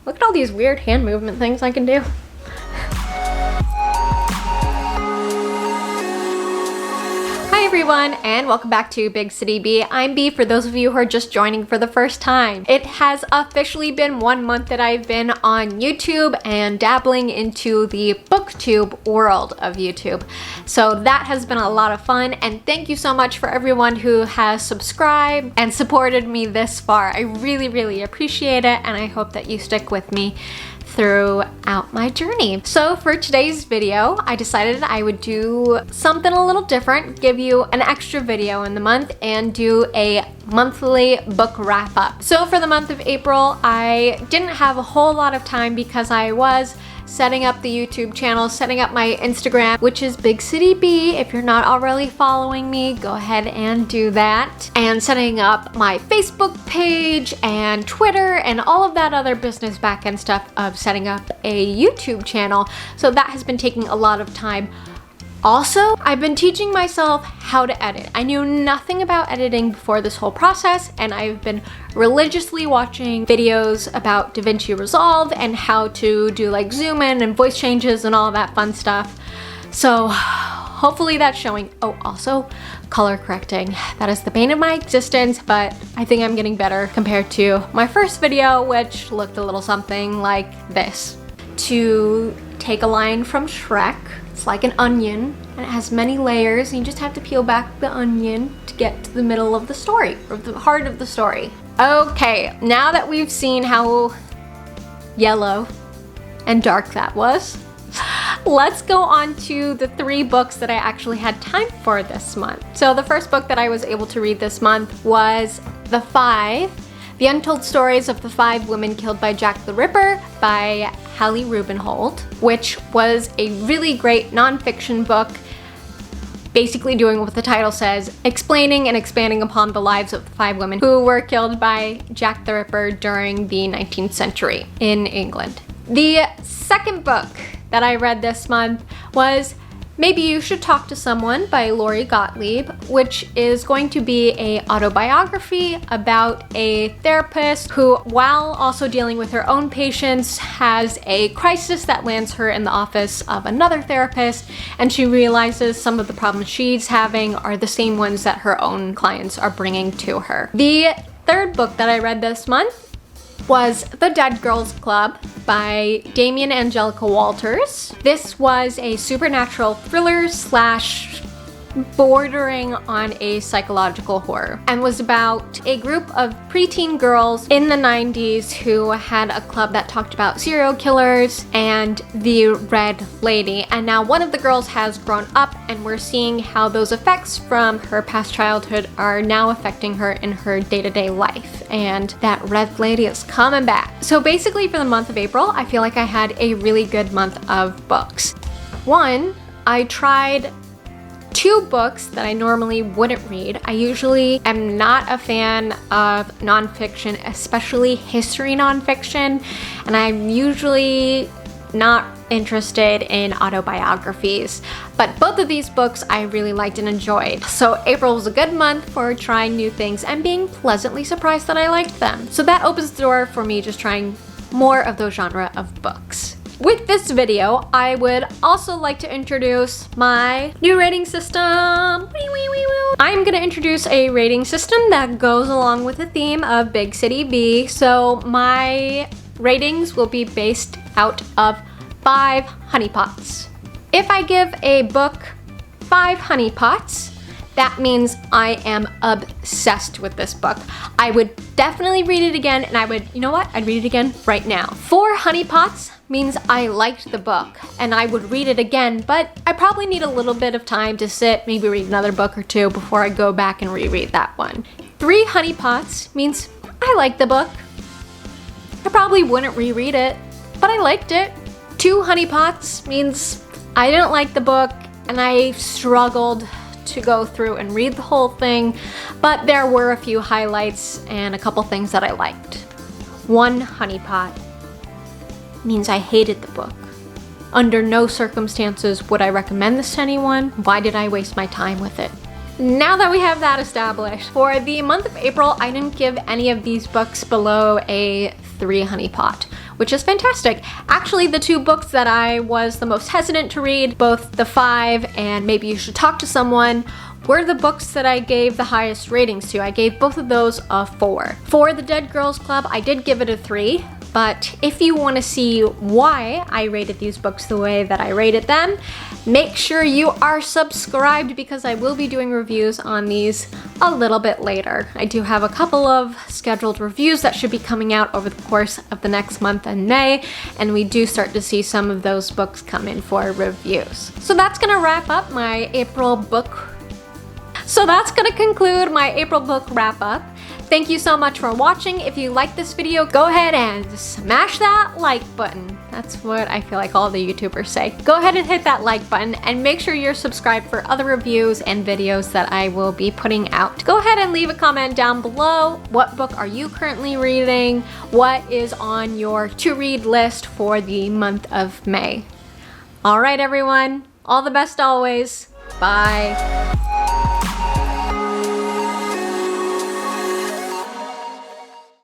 Look at all these weird hand movement things I can do. Hi everyone, and welcome back to Big City B. I'm B for those of you who are just joining for the first time. It has officially been 1 month that I've been on YouTube and dabbling into the booktube world of YouTube. So that has been a lot of fun, and thank you so much for everyone who has subscribed and supported me this far. I really appreciate it, and I hope that you stick with me throughout my journey. So for today's video, I decided I would do something a little different, give you an extra video in the month and do a monthly book wrap up. So for the month of April, I didn't have a whole lot of time because I was setting up the YouTube channel, setting up my Instagram, which is Big City B. If you're not already following me, go ahead and do that. And setting up my Facebook page and Twitter and all of that other business backend stuff of setting up a YouTube channel. So that has been taking a lot of time. Also, I've been teaching myself how to edit. I knew nothing about editing before this whole process, and I've been religiously watching videos about DaVinci Resolve and how to do like zoom in and voice changes and all that fun stuff. So hopefully that's showing. Oh, also color correcting. That is the bane of my existence, but I think I'm getting better compared to my first video, which looked a little something like this. To take a line from Shrek, it's like an onion, and it has many layers, and you just have to peel back the onion to get to the middle of the story, or the heart of the story. Okay, now that we've seen how yellow and dark that was, let's go on to the 3 books that I actually had time for this month. So the first book that I was able to read this month was The Untold Stories of the 5 Women Killed by Jack the Ripper by Hallie Rubenhold, which was a really great nonfiction book, basically doing what the title says, explaining and expanding upon the lives of the 5 women who were killed by Jack the Ripper during the 19th century in England. The second book that I read this month was Maybe You Should Talk to Someone by Gottlieb, which is going to be an autobiography about a therapist who, while also dealing with her own patients, has a crisis that lands her in the office of another therapist, and she realizes some of the problems she's having are the same ones that her own clients are bringing to her. The third book that I read this month was The Dead Girls Club by Damien and Angelica Walters. This was a supernatural thriller slash bordering on a psychological horror, and was about a group of preteen girls in the 90s who had a club that talked about serial killers and the Red Lady. And now one of the girls has grown up, and we're seeing how those effects from her past childhood are now affecting her in her day-to-day life, and that Red Lady is coming back. So basically for the month of April, I feel like I had a really good month of books. One, I tried 2 books that I normally wouldn't read. I usually am not a fan of nonfiction, especially history nonfiction, and I'm usually not interested in autobiographies. But both of these books I really liked and enjoyed. So April was a good month for trying new things and being pleasantly surprised that I liked them. So that opens the door for me just trying more of those genre of books. With this video, I would also like to introduce my new rating system. I'm gonna introduce a rating system that goes along with the theme of Big City B. So my ratings will be based out of 5 honeypots. If I give a book 5 honeypots, that means I am obsessed with this book. I would definitely read it again, and I'd read it again right now. 4 honeypots means I liked the book, and I would read it again, but I probably need a little bit of time to sit, maybe read another book or 2 before I go back and reread that one. 3 honeypots means I liked the book. I probably wouldn't reread it, but I liked it. 2 honeypots means I didn't like the book, and I struggled to go through and read the whole thing, but there were a few highlights and a couple things that I liked. 1 honeypot means I hated the book. Under no circumstances would I recommend this to anyone. Why did I waste my time with it? Now that we have that established, for the month of April, I didn't give any of these books below a 3 honeypot, which is fantastic. Actually, the two books that I was the most hesitant to read, both The 5 and Maybe You Should Talk to Someone, were the books that I gave the highest ratings to. I gave both of those a 4. For The Dead Girls Club, I did give it a 3, but if you want to see why I rated these books the way that I rated them, make sure you are subscribed because I will be doing reviews on these a little bit later. I do have a couple of scheduled reviews that should be coming out over the course of the next month in May, and we do start to see some of those books come in for reviews. So that's gonna wrap up my April book. So that's gonna conclude my April book wrap up. Thank you so much for watching. If you like this video, go ahead and smash that like button. That's what I feel like all the YouTubers say. Go ahead and hit that like button and make sure you're subscribed for other reviews and videos that I will be putting out. Go ahead and leave a comment down below. What book are you currently reading? What is on your to-read list for the month of May? All right, everyone. All the best always. Bye.